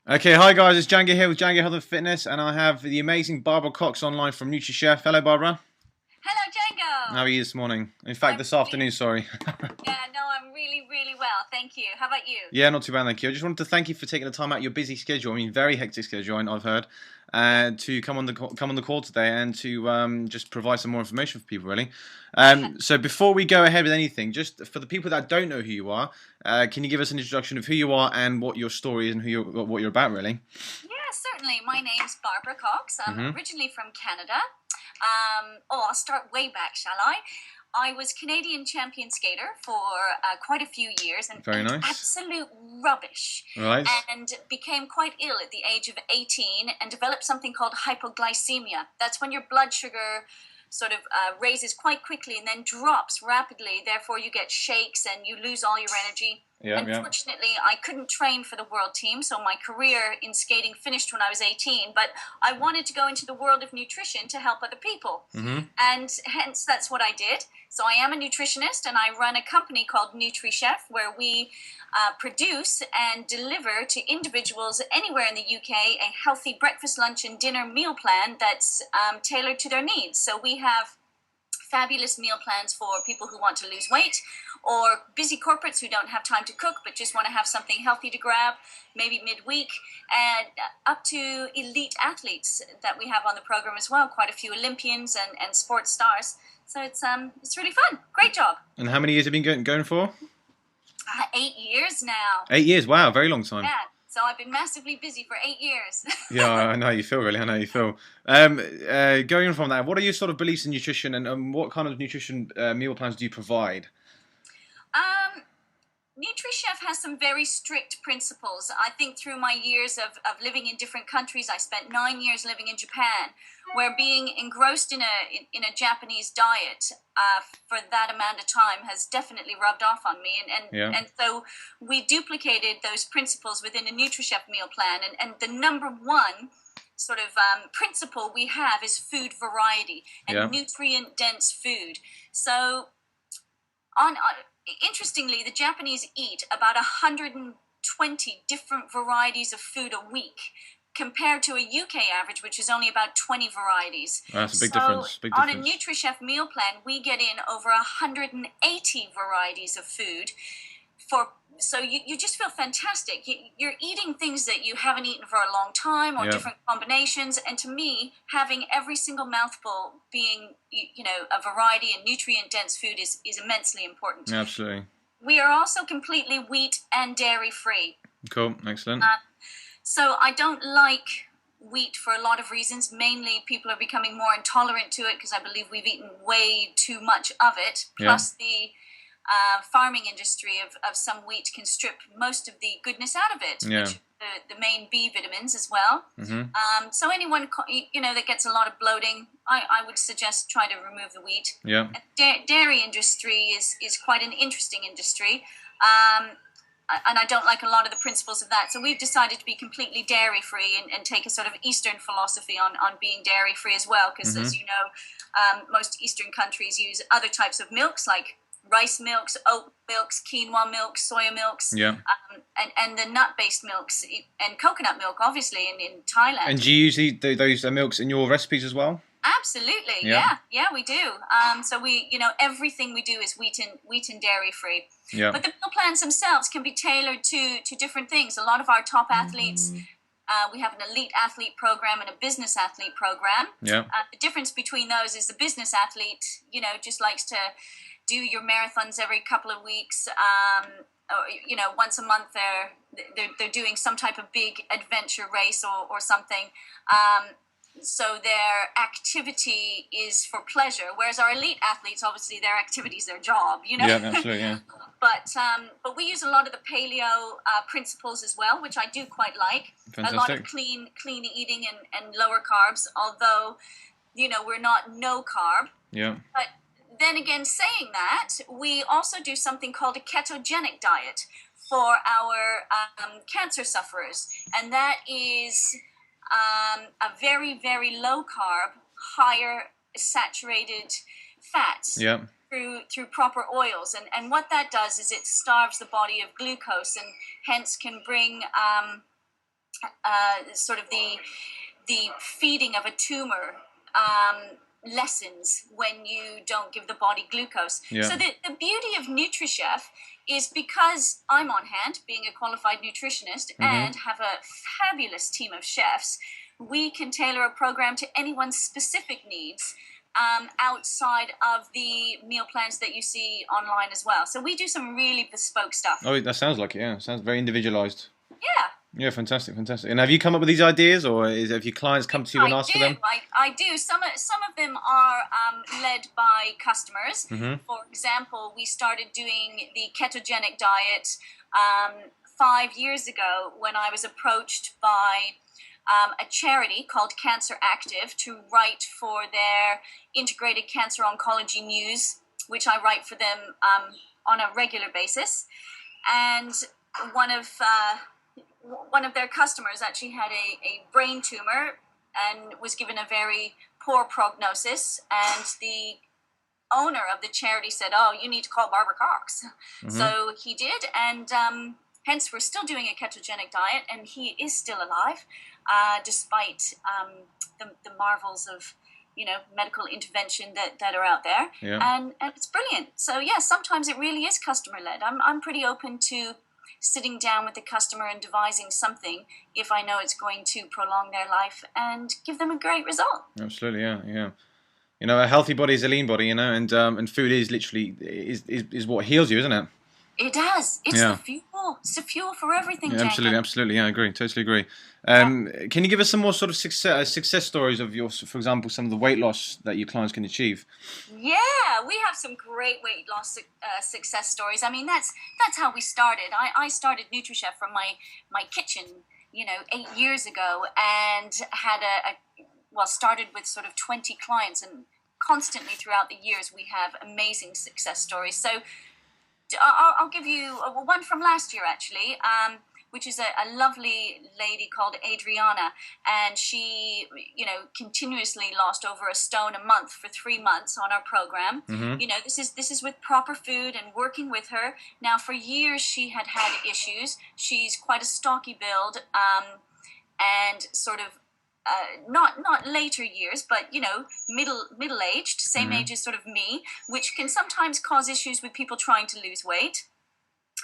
Okay, hi guys, it's Django here with Django Health and Fitness, and I have the amazing Barbara Cox online from Nutri. Hello, Barbara. Hello, How are Django. you this morning? In fact, I'm this really, afternoon, sorry. yeah, no, I'm really, really well. Thank you. How about you? Yeah, not too bad, thank you. I just wanted to thank you for taking the time out of your busy schedule. I mean, very hectic schedule, I've heard, Yeah. to come on the call today and to just provide some more information for people, really. So before we go ahead with anything, just for the people that don't know who you are, can you give us an introduction of who you are and what your story is and what you're about, really? Yeah, certainly. My name's Barbara Cox. I'm Mm-hmm. originally from Canada. I'll start way back, shall I? I was Canadian champion skater for quite a few years and Very ate nice. absolute rubbish Right. and became quite ill at the age of 18 and developed something called hypoglycemia. That's when your blood sugar sort of raises quite quickly and then drops rapidly. Therefore, you get shakes and you lose all your energy. Yeah, yeah. Unfortunately, I couldn't train for the world team, so my career in skating finished when I was 18, but I wanted to go into the world of nutrition to help other people. Mm-hmm. And hence, that's what I did. So I am a nutritionist, and I run a company called Nutri, where we produce and deliver to individuals anywhere in the UK a healthy breakfast, lunch, and dinner meal plan that's tailored to their needs. So we have fabulous meal plans for people who want to lose weight or busy corporates who don't have time to cook but just want to have something healthy to grab maybe midweek, and up to elite athletes that we have on the program as well, quite a few Olympians and sports stars. So it's really fun. Great job. And how many years have you been going for? 8 years now. 8 years. Wow, very long time. Yeah, so I've been massively busy for 8 years. Yeah, I know how you feel, really. I know how you feel. Going on from that, what are your sort of beliefs in nutrition, and what kind of nutrition meal plans do you provide? um NutriChef has some very strict principles. I think through my years of living in different countries, I spent 9 years living in Japan, where being engrossed in a Japanese diet for that amount of time has definitely rubbed off on me. Yeah, And so we duplicated those principles within a NutriChef meal plan. And the number one sort of principle we have is food variety and yeah, nutrient dense food. So on interestingly, the Japanese eat about 120 different varieties of food a week compared to a UK average, which is only about 20 varieties. that's a big So difference. Big on a difference. NutriChef meal plan, we get in over 180 varieties of food for, so you just feel fantastic. You're eating things that you haven't eaten for a long time or Yeah, different combinations. And to me, having every single mouthful being, a variety and nutrient dense food is immensely important. absolutely. We are also completely wheat and dairy free. Cool, excellent. So I don't like wheat for a lot of reasons. Mainly, people are becoming more intolerant to it because I believe we've eaten way too much of it. Yeah, Plus, the farming industry of some wheat can strip most of the goodness out of it, yeah. which the main B vitamins as well. Mhm. So anyone that gets a lot of bloating, I would suggest try to remove the wheat. Yeah, And dairy industry is quite an interesting industry. And I don't like a lot of the principles of that. So we've decided to be completely dairy free and take a sort of Eastern philosophy on being dairy free as well. Because mhm. as you know, most Eastern countries use other types of milks like rice milks, oat milks, quinoa milks, soya milks, Yeah. and the nut-based milks and coconut milk, obviously, in Thailand. And do you use those milks in your recipes as well? Absolutely, Yeah, yeah, we do. So we, everything we do is wheat and dairy free. yeah, But the meal plans themselves can be tailored to different things. A lot of our top athletes, we have an elite athlete program and a business athlete program. yeah. The difference between those is the business athlete, just likes to do your marathons every couple of weeks. Or, once a month they're doing some type of big adventure race or something. So their activity is for pleasure, whereas our elite athletes, obviously, their activity is their job. Yeah, absolutely. Yeah. But we use a lot of the paleo principles as well, which I do quite like. A lot of Fantastic. clean eating and lower carbs, although we're not no carb. Yeah. But then again, saying that, we also do something called a ketogenic diet for our cancer sufferers, and that is a very, very low carb, higher saturated fats Yeah. through proper oils. And what that does is it starves the body of glucose and hence can bring sort of the feeding of a tumor lessens when you don't give the body glucose. Yeah. So the beauty of NutriChef is, because I'm on hand, being a qualified nutritionist, and have a fabulous team of chefs, we can tailor a program to anyone's specific needs, outside of the meal plans that you see online as well. So we do some really bespoke stuff. Oh, that sounds like it. Yeah, sounds very individualized. Yeah. Yeah, fantastic, fantastic. And have you come up with these ideas, or have your clients come to you and ask for them? I do. Some of them are led by customers. For example, we started doing the ketogenic diet 5 years ago when I was approached by a charity called Cancer Active to write for their integrated cancer oncology news, which I write for them on a regular basis. And one of their customers actually had a brain tumor and was given a very poor prognosis, and the owner of the charity said, "Oh, you need to call Barbara Cox." So he did, and hence we're still doing a ketogenic diet, and he is still alive, despite the marvels of medical intervention that are out there. And it's brilliant. So yeah, sometimes it really is customer led. I'm pretty open to sitting down with the customer and devising something if I know it's going to prolong their life and give them a great result. Absolutely, yeah. A healthy body is a lean body, and food is literally is what heals you, isn't it? It does. It's the fuel. It's the fuel for everything. Yeah, absolutely. Yeah, I agree. Totally agree. Can you give us some more sort of success stories of for example, some of the weight loss that your clients can achieve? Yeah, we have some great weight loss success stories. I mean, that's how we started. I started NutriChef from my kitchen, 8 years ago, and had started with sort of 20 clients, and constantly throughout the years we have amazing success stories. So I'll give you one from last year, actually, which is a lovely lady called Adriana, and she, continuously lost over a stone a month for 3 months on our program. This is with proper food and working with her. Now, for years she had issues. She's quite a stocky build, and sort of not later years, but middle aged, same age as sort of me, which can sometimes cause issues with people trying to lose weight.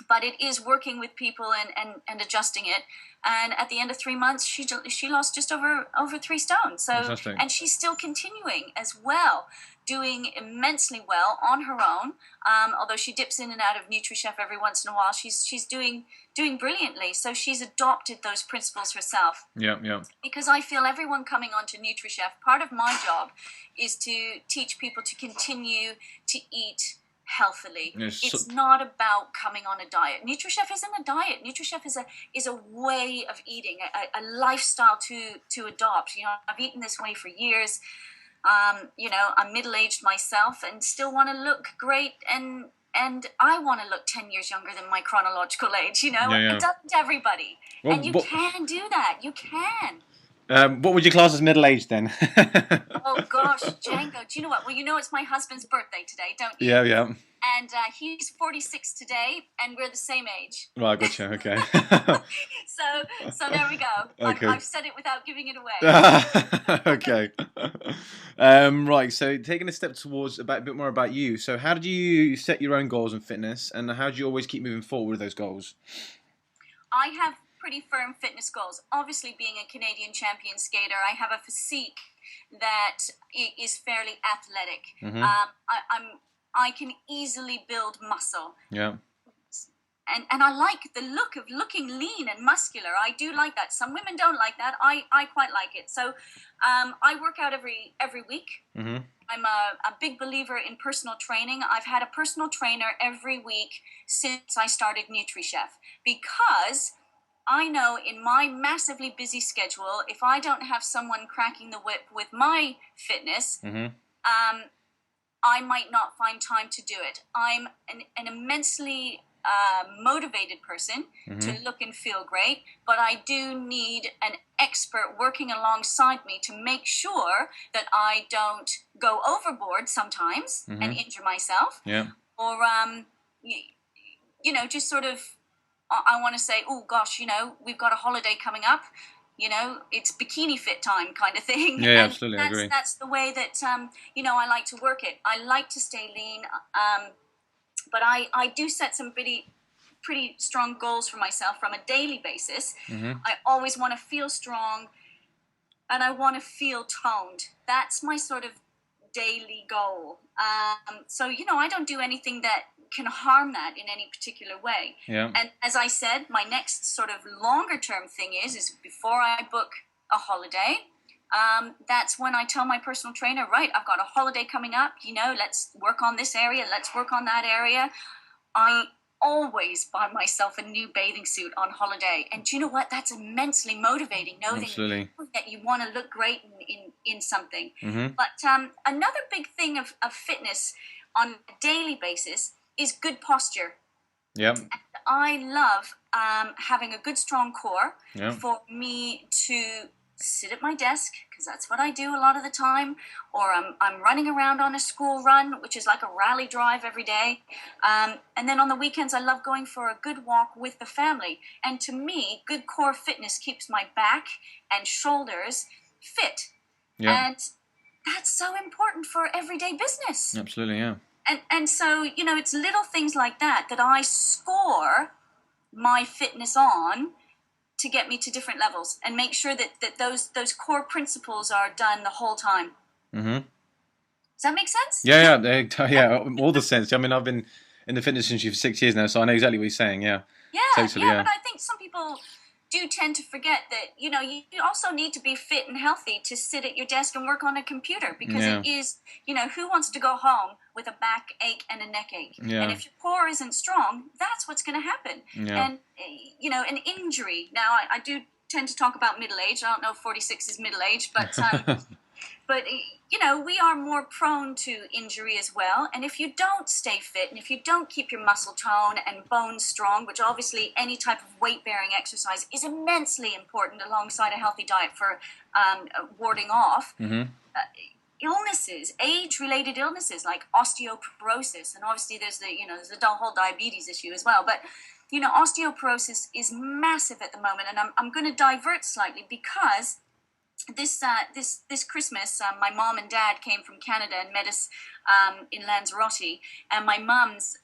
But it is working with people and adjusting it. And at the end of 3 months, she lost just over 3 stones. So, fantastic. And she's still continuing as well, doing immensely well on her own. Although she dips in and out of NutriChef every once in a while, she's doing brilliantly. So she's adopted those principles herself. Yeah. Because I feel everyone coming onto NutriChef, part of my job is to teach people to continue to eat healthily. It's not about coming on a diet. NutriChef isn't a diet. NutriChef is a way of eating, a lifestyle to adopt. I've eaten this way for years. I'm middle-aged myself and still want to look great, and I want to look 10 years younger than my chronological age. It doesn't everybody. Well, and you can do that. You can. What would you class as middle-aged then? Oh gosh, Django. Do you know what? Well, it's my husband's birthday today, don't you? Yeah. And he's 46 today, and we're the same age. Right, gotcha. Okay. so there we go. Okay. I've said it without giving it away. Okay. Right. So taking a step towards a bit more about you. So how did you set your own goals in fitness, and how do you always keep moving forward with those goals? I have pretty firm fitness goals. Obviously, being a Canadian champion skater, I have a physique that is fairly athletic. I can easily build muscle. Yeah. And I like the look of looking lean and muscular. I do like that. Some women don't like that. I quite like it. So I work out every week. I'm a big believer in personal training. I've had a personal trainer every week since I started NutriChef, because I know in my massively busy schedule, if I don't have someone cracking the whip with my fitness, I might not find time to do it. I'm an immensely motivated person to look and feel great, but I do need an expert working alongside me to make sure that I don't go overboard sometimes and injure myself. Yeah. Or, just sort of I want to say, oh gosh, we've got a holiday coming up. It's bikini fit time kind of thing. Yeah, And absolutely, I agree. that's the way that I like to work it. I like to stay lean, but I do set some pretty strong goals for myself from a daily basis. Hmm. I always want to feel strong, and I want to feel toned. That's my sort of daily goal. So I don't do anything that can harm that in any particular way. Yeah. And as I said, my next sort of longer term thing is before I book a holiday, that's when I tell my personal trainer, right, I've got a holiday coming up, let's work on this area, let's work on that area. I always buy myself a new bathing suit on holiday. And do you know what? That's immensely motivating, knowing Absolutely. that you want to look great in something. Hmm. But another big thing of fitness on a daily basis is good posture. Yeah. I love having a good, strong core Yeah. for me to sit at my desk, because that's what I do a lot of the time, or I'm running around on a school run, which is like a rally drive every day. And then on the weekends, I love going for a good walk with the family. And to me, good core fitness keeps my back and shoulders fit. Yeah. And that's so important for everyday business. Absolutely. Yeah. And so, it's little things like that I score my fitness on to get me to different levels and make sure that those core principles are done the whole time. Hmm. Does that make sense? Yeah. Yeah. All the sense. I mean, I've been in the fitness industry for 6 years now, so I know exactly what you're saying. Yeah. Totally. Yeah, Yeah. but I think some people do tend to forget that, you also need to be fit and healthy to sit at your desk and work on a computer, because Yeah. it is, who wants to go home with a backache and a neck ache? Yeah. And if your core isn't strong, that's what's going to happen. Yeah. And, an injury. Now, I do tend to talk about middle age. I don't know if 46 is middle age, but but we are more prone to injury as well. And if you don't stay fit, and if you don't keep your muscle tone and bones strong, which obviously any type of weight-bearing exercise is immensely important alongside a healthy diet for warding off Hmm. illnesses, age-related illnesses like osteoporosis. And obviously there's the whole diabetes issue as well. But osteoporosis is massive at the moment, and I'm going to divert slightly, because this Christmas, my mom and dad came from Canada and met us in Lanzarote, and my mom's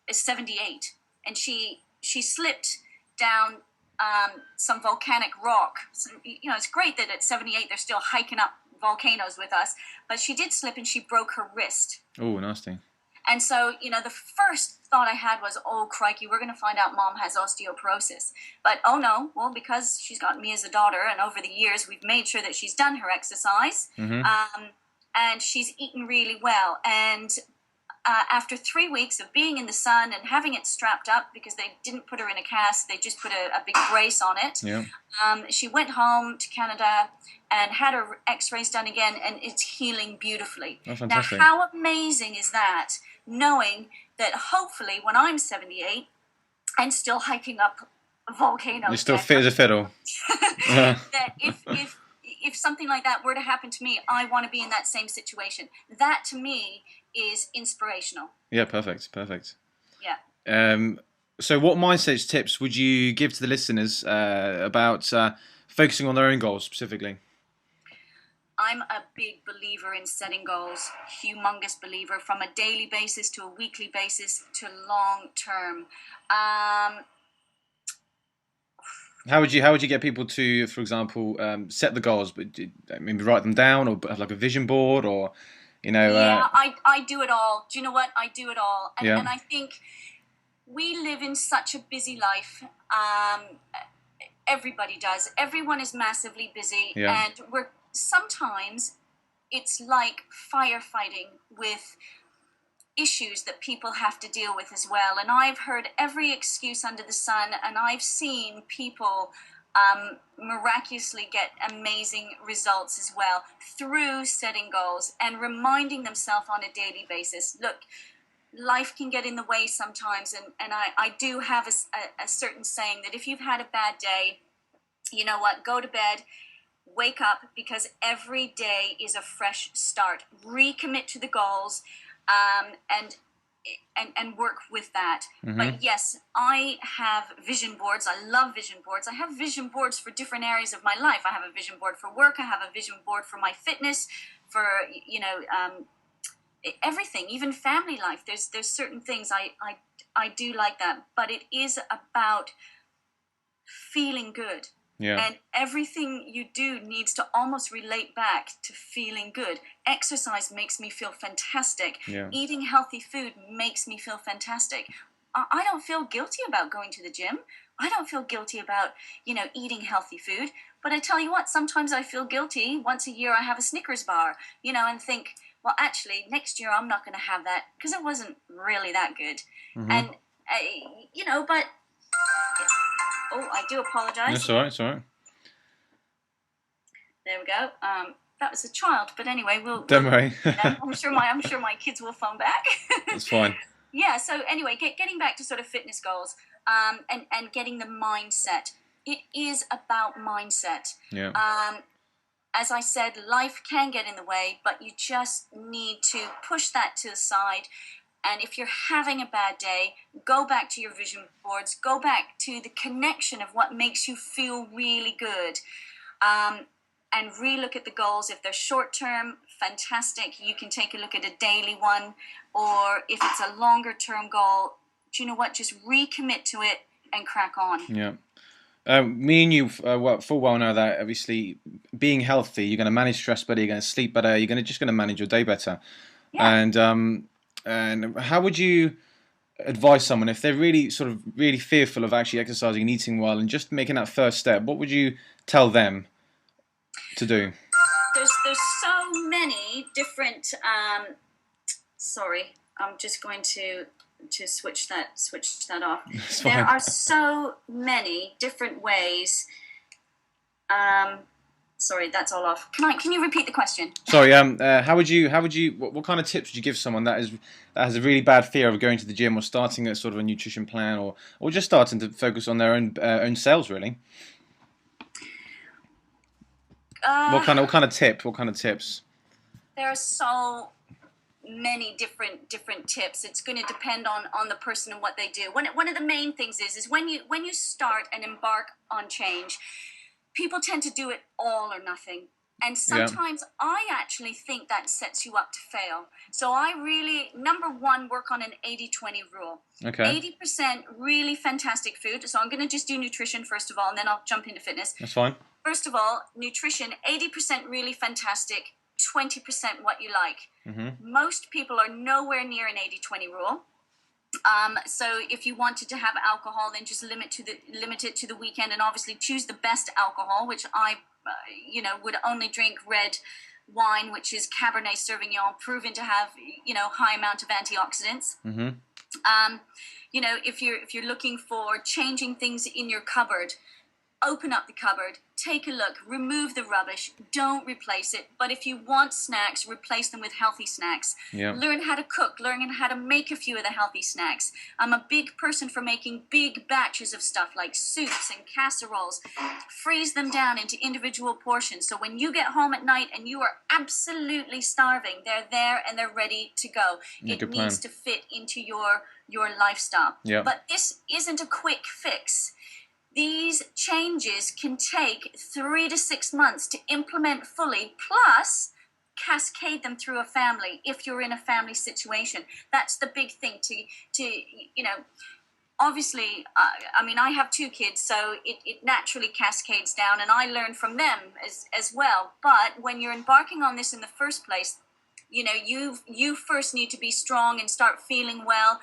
is 78, and she slipped down some volcanic rock. So, it's great that at 78 they're still hiking up volcanoes with us, but she did slip and she broke her wrist. Oh, nasty. And so, the first thought I had was, oh, crikey, we're going to find out mom has osteoporosis. But, oh, no, well, because she's got me as a daughter, and over the years we've made sure that she's done her exercise, Hmm. and she's eaten really well. And after 3 weeks of being in the sun and having it strapped up, because they didn't put her in a cast, they just put a big brace on it, Yeah. she went home to Canada and had her x-rays done again, and it's healing beautifully. Oh, fantastic. Now, how amazing is that, knowing that hopefully when I'm 78 and still hiking up volcanoes, You're still fit as a fiddle. that if something like that were to happen to me, I want to be in that same situation. That to me is inspirational. Yeah. Perfect. Perfect. Yeah. So, what mindset tips would you give to the listeners about focusing on their own goals specifically? I'm a big believer in setting goals, humongous believer, from a daily basis to a weekly basis to long term. How would you get people to, for example, set the goals, but maybe write them down, or have like a vision board, or Yeah, I do it all. Do you know what? I do it all. And, Yeah. and I think we live in such a busy life. Everybody does. Everyone is massively busy. Yeah. And sometimes it's like firefighting with issues that people have to deal with as well. And I've heard every excuse under the sun, and I've seen people miraculously get amazing results as well through setting goals and reminding themselves on a daily basis. Look, life can get in the way sometimes, and I do have a certain saying that if you've had a bad day, you know what, go to bed, wake up, because every day is a fresh start. Recommit to the goals, and and work with that. Mm-hmm. But yes, I have vision boards. I love vision boards. I have vision boards for different areas of my life. I have a vision board for work. I have a vision board for my fitness, for everything, even family life. There's certain things I do like that, but it is about feeling good. Yeah. And everything you do needs to almost relate back to feeling good. Exercise makes me feel fantastic. Yeah. Eating healthy food makes me feel fantastic. I don't feel guilty about going to the gym. I don't feel guilty about, eating healthy food. But I tell you what, sometimes I feel guilty. Once a year I have a Snickers bar, and think, well, actually, next year I'm not going to have that because it wasn't really that good. Mm-hmm. And, but... Oh, I do apologize. It's all right. It's all right. There we go. That was a child, but anyway, Don't worry. I'm sure my kids will phone back. That's fine. Yeah. So anyway, getting back to sort of fitness goals, and getting the mindset. It is about mindset. Yeah. As I said, life can get in the way, but you just need to push that to the side. And if you're having a bad day, go back to your vision boards, go back to the connection of what makes you feel really good, and relook at the goals. If they're short term, fantastic. You can take a look at a daily one, or if it's a longer term goal, do you know what? Just recommit to it and crack on. Yeah. Me and you full well know that obviously being healthy, you're going to manage stress better, you're going to sleep better, you're just going to manage your day better. Yeah. And how would you advise someone if they're really fearful of actually exercising and eating well and just making that first step? What would you tell them to do? There's so many different. Sorry, I'm just going to switch that off. There are so many different ways. Sorry, that's all off. Can you repeat the question? Sorry. How would you? What kind of tips would you give someone that has a really bad fear of going to the gym or starting a sort of a nutrition plan or just starting to focus on their own selves really? What kind of tips? There are so many different tips. It's going to depend on the person and what they do. One of the main things is when you start and embark on change, people tend to do it all or nothing. And sometimes I actually think that sets you up to fail. So I really, number one, work on an 80-20 rule. Okay. 80% really fantastic food. So I'm going to just do nutrition first of all, and then I'll jump into fitness. That's fine. First of all, nutrition, 80% really fantastic, 20% what you like. Mm-hmm. Most people are nowhere near an 80-20 rule. So if you wanted to have alcohol, then just limit it to the weekend, and obviously choose the best alcohol, which I, would only drink red wine, which is Cabernet Sauvignon, proven to have, high amount of antioxidants. Mm-hmm. If you're looking for changing things in your cupboard, open up the cupboard, take a look, remove the rubbish, don't replace it. But if you want snacks, replace them with healthy snacks. Yeah. Learn how to cook, learn how to make a few of the healthy snacks. I'm a big person for making big batches of stuff like soups and casseroles. Freeze them down into individual portions. So when you get home at night and you are absolutely starving, they're there and they're ready to go. It needs to fit into your lifestyle. Yeah. But this isn't a quick fix. These changes can take 3 to 6 months to implement fully, plus cascade them through a family if you're in a family situation. That's the big thing to obviously, I have 2 kids, so it naturally cascades down, and I learn from them as well. But when you're embarking on this in the first place, you first need to be strong and start feeling well,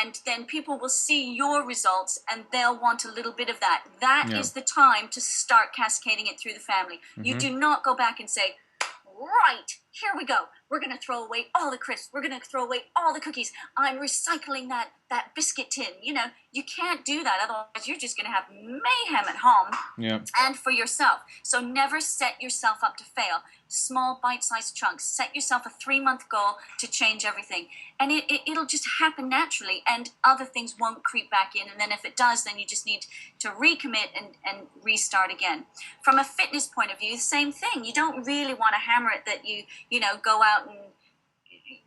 and then people will see your results and they'll want a little bit of that. That is the time to start cascading it through the family. Mm-hmm. You do not go back and say, right, here we go. We're going to throw away all the crisps. We're going to throw away all the cookies. I'm recycling that biscuit tin. You can't do that. Otherwise, you're just going to have mayhem at home and for yourself. So never set yourself up to fail. Small bite-sized chunks. Set yourself a 3-month goal to change everything. And it'll just happen naturally, and other things won't creep back in. And then if it does, then you just need to recommit and restart again. From a fitness point of view, the same thing. You don't really want to hammer it that you go out and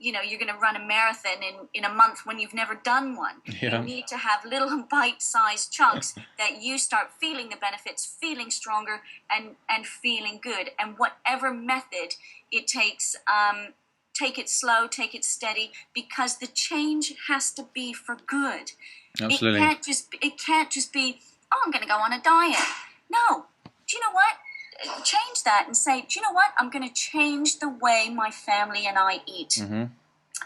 you're going to run a marathon in a month when you've never done one. Yeah. You need to have little bite-sized chunks that you start feeling the benefits, feeling stronger, and feeling good. And whatever method it takes, take it slow, take it steady, because the change has to be for good. Absolutely. It can't just be, oh, I'm going to go on a diet. No. Do you know what? Change that and say, do you know what? I'm going to change the way my family and I eat. Mm-hmm.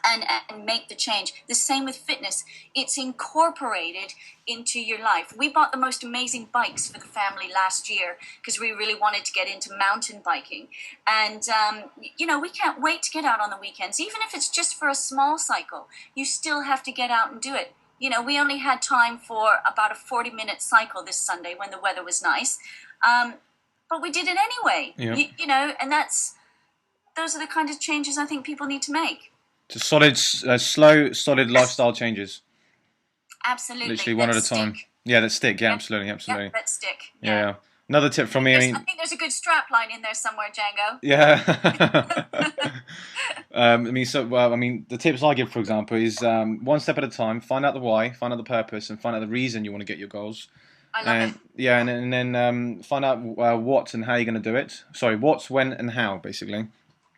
And make the change. The same with fitness. It's incorporated into your life. We bought the most amazing bikes for the family last year because we really wanted to get into mountain biking. And, we can't wait to get out on the weekends. Even if it's just for a small cycle, you still have to get out and do it. We only had time for about a 40-minute cycle this Sunday when the weather was nice. But we did it anyway. Yeah. And those are the kind of changes I think people need to make. So slow, solid lifestyle changes. Absolutely. Literally one at a time. Yeah, that stick. Yeah, absolutely. Yeah, that stick. Yeah. Another tip from me. I think there's a good strap line in there somewhere, Django. Yeah. The tips I give, for example, is one step at a time. Find out the why, find out the purpose, and find out the reason you want to get your goals. I love it. Yeah, and then find out what and how you're going to do it. Sorry, what, when, and how, basically.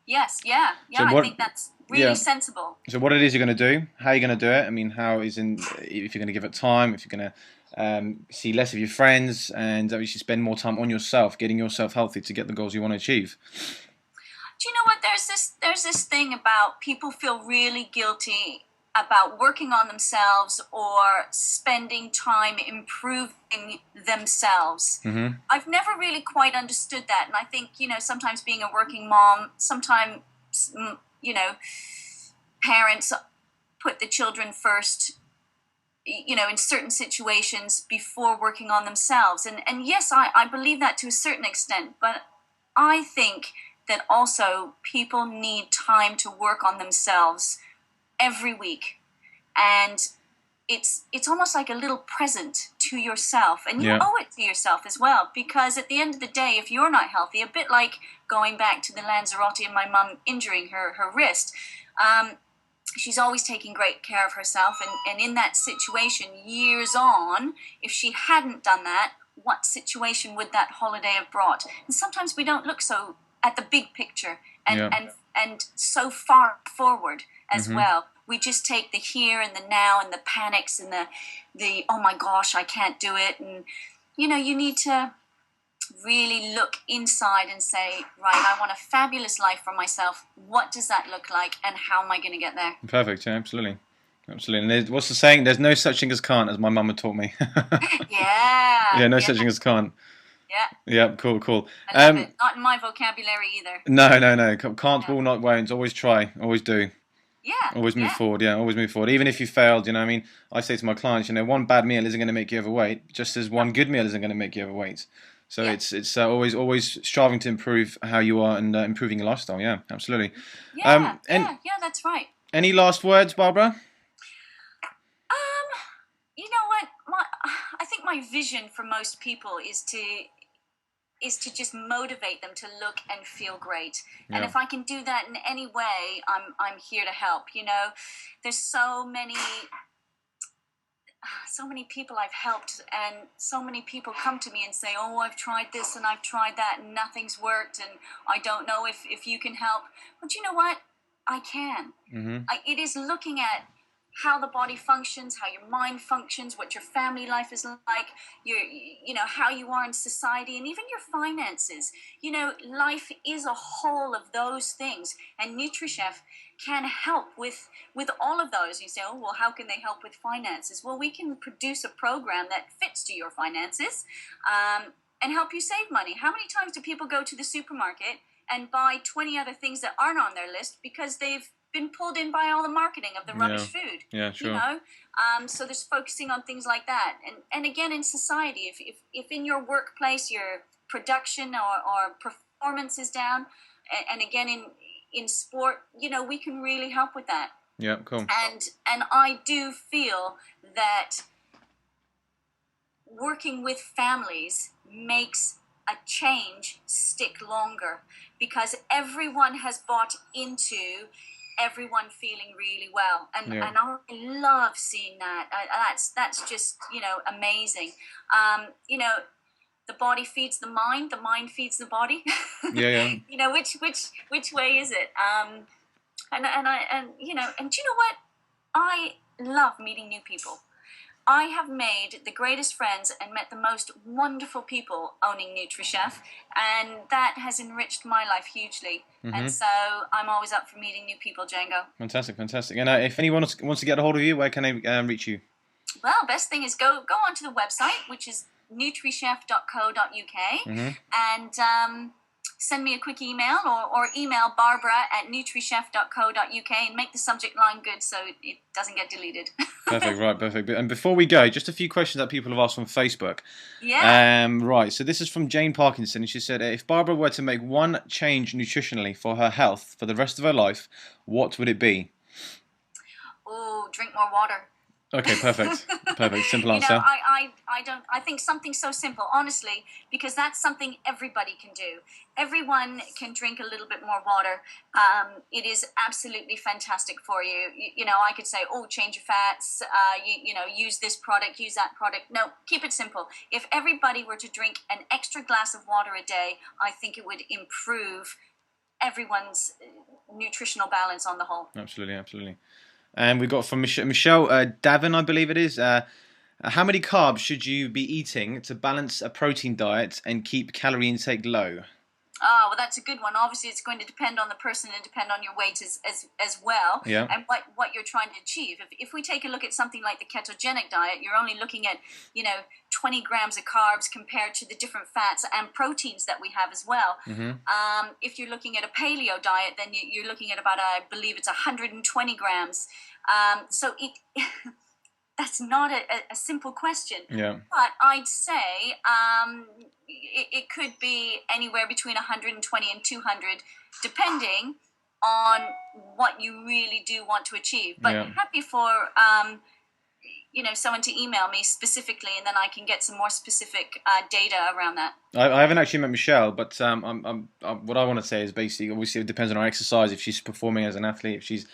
Yes, yeah. So I think that's really sensible. So what it is you're going to do, how you're going to do it. I mean, if you're going to give it time, if you're going to see less of your friends, and obviously spend more time on yourself, getting yourself healthy to get the goals you want to achieve. Do you know what? There's this thing about people feel really guilty about working on themselves or spending time improving themselves. Mm-hmm. I've never really quite understood that, and I think sometimes being a working mom, sometimes parents put the children first, in certain situations before working on themselves. And yes, I believe that to a certain extent, but I think that also people need time to work on themselves every week. And it's almost like a little present to yourself, and you owe it to yourself as well, because at the end of the day, if you're not healthy, a bit like going back to the Lanzarote and my mum injuring her wrist, she's always taking great care of herself, and in that situation years on, if she hadn't done that, what situation would that holiday have brought? And sometimes we don't look so at the big picture and so far forward as well. We just take the here and the now and the panics and the oh my gosh, I can't do it. And you need to really look inside and say, right, I want a fabulous life for myself. What does that look like, and how am I going to get there? Perfect. Yeah, absolutely. And what's the saying? There's no such thing as can't, as my mum had taught me. Yeah. No such thing as can't. Yeah. Cool. I love it. Not in my vocabulary either. No. Can't, will, not, won't. Always try. Always do. Yeah. Always move forward. Yeah, always move forward. Even if you failed, I say to my clients, one bad meal isn't going to make you overweight, just as one good meal isn't going to make you overweight. So it's always striving to improve how you are and improving your lifestyle. Yeah, absolutely. Yeah, that's right. Any last words, Barbara? You know what? I think my vision for most people is to just motivate them to look and feel great. And if I can do that in any way, I'm here to help. There's so many people I've helped, and so many people come to me and say, oh, I've tried this and I've tried that and nothing's worked, and I don't know if you can help. But you know what? I can. Mm-hmm. It is looking at how the body functions, how your mind functions, what your family life is like, how you are in society, and even your finances. Life is a whole of those things, and NutriChef can help with all of those. You say, oh, well, how can they help with finances? Well, we can produce a program that fits to your finances and help you save money. How many times do people go to the supermarket and buy 20 other things that aren't on their list because they've been pulled in by all the marketing of the rubbish food? Yeah, sure. So there's focusing on things like that. And again, in society, if in your workplace your production or performance is down, and again in sport, we can really help with that. Yeah, cool. And I do feel that working with families makes a change stick longer, because everyone has bought into everyone feeling really well, and Yeah. and I love seeing that. That's just amazing. The body feeds the mind feeds the body. Yeah, yeah. Which way is it? And do you know what? I love meeting new people. I have made the greatest friends and met the most wonderful people owning NutriChef, and that has enriched my life hugely. And so I'm always up for meeting new people, Django. Fantastic, fantastic. And if anyone wants to get a hold of you, where can they reach you? Well, best thing is go onto the website, which is nutrichef.co.uk, and send me a quick email or email barbara@nutrichef.co.uk and make the subject line good so it doesn't get deleted. Perfect, right, perfect. And before we go, just a few questions that people have asked on Facebook. Yeah. Right, so this is from Jane Parkinson, and she said, if Barbara were to make one change nutritionally for her health for the rest of her life, what would it be? Oh, drink more water. Okay, perfect. Perfect. Simple answer. I think something so simple, honestly, because that's something everybody can do. Everyone can drink a little bit more water. It is absolutely fantastic for you. I could say, oh, change your fats, use this product, use that product. No, keep it simple. If everybody were to drink an extra glass of water a day, I think it would improve everyone's nutritional balance on the whole. Absolutely, absolutely. And we got from Michelle Davin, I believe it is. How many carbs should you be eating to balance a protein diet and keep calorie intake low? Oh, well, that's a good one. Obviously, it's going to depend on the person and depend on your weight as well, Yeah. and what you're trying to achieve. If we take a look at something like the ketogenic diet, you're only looking at 20 grams of carbs compared to the different fats and proteins that we have as well. If you're looking at a paleo diet, then you're looking at about, I believe it's 120 grams. So that's not a simple question. Yeah. But I'd say it could be anywhere between 120 and 200, depending on what you really do want to achieve. But happy for someone to email me specifically, and then I can get some more specific data around that. I haven't actually met Michelle, but what I want to say is basically, obviously, it depends on her exercise. If she's performing as an athlete, if she's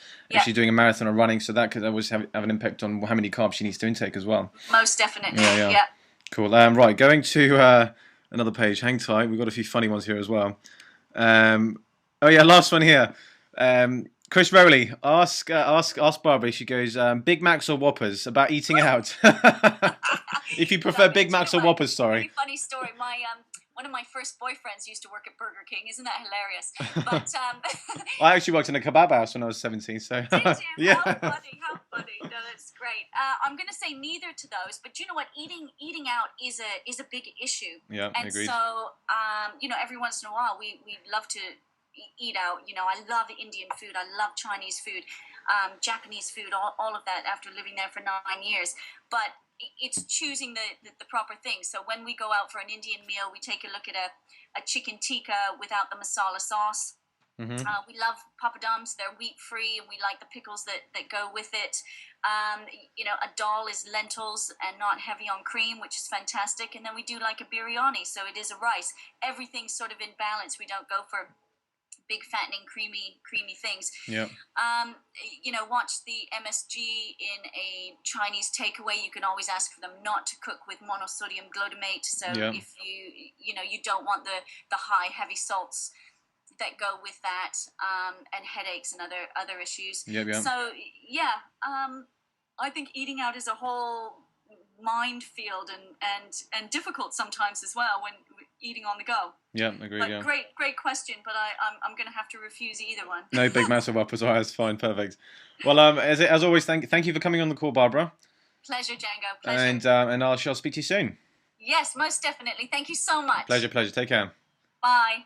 doing a marathon or running, so that could always have an impact on how many carbs she needs to intake as well. Most definitely. Yeah. Cool. Right, going to another page. Hang tight. We've got a few funny ones here as well. Last one here. Chris Rowley, ask Barbara. She goes, Big Macs or Whoppers, about eating out. If you prefer Big Macs or Whoppers, sorry. Very funny story. One of my first boyfriends used to work at Burger King. Isn't that hilarious? But I actually worked in a kebab house when I was 17. So did you? yeah. How funny! No, that's great. I'm going to say neither to those. But you know what? Eating out is a big issue. Yeah, and agreed. so every once in a while we love to eat out. I love Indian food. I love Chinese food, Japanese food, all of that after living there for 9 years. But it's choosing the proper thing. So when we go out for an Indian meal, we take a look at a chicken tikka without the masala sauce. We love papadums. They're wheat free, and we like the pickles that go with it. A dal is lentils and not heavy on cream, which is fantastic. And then we do like a biryani, so it is a rice. Everything's sort of in balance. We don't go for big fattening creamy things. Watch the MSG in a Chinese takeaway. You can always ask for them not to cook with monosodium glutamate, so if you don't want the high heavy salts that go with that, and headaches and other issues. So I think eating out is a whole minefield and difficult sometimes as well when eating on the go. Yeah, agreed. But great question, but I'm going to have to refuse either one. No big massive uppers. All right, that's fine, perfect. Well, as always, thank you for coming on the call, Barbara. Pleasure, Django. Pleasure. And I shall speak to you soon. Yes, most definitely. Thank you so much. Pleasure. Take care. Bye.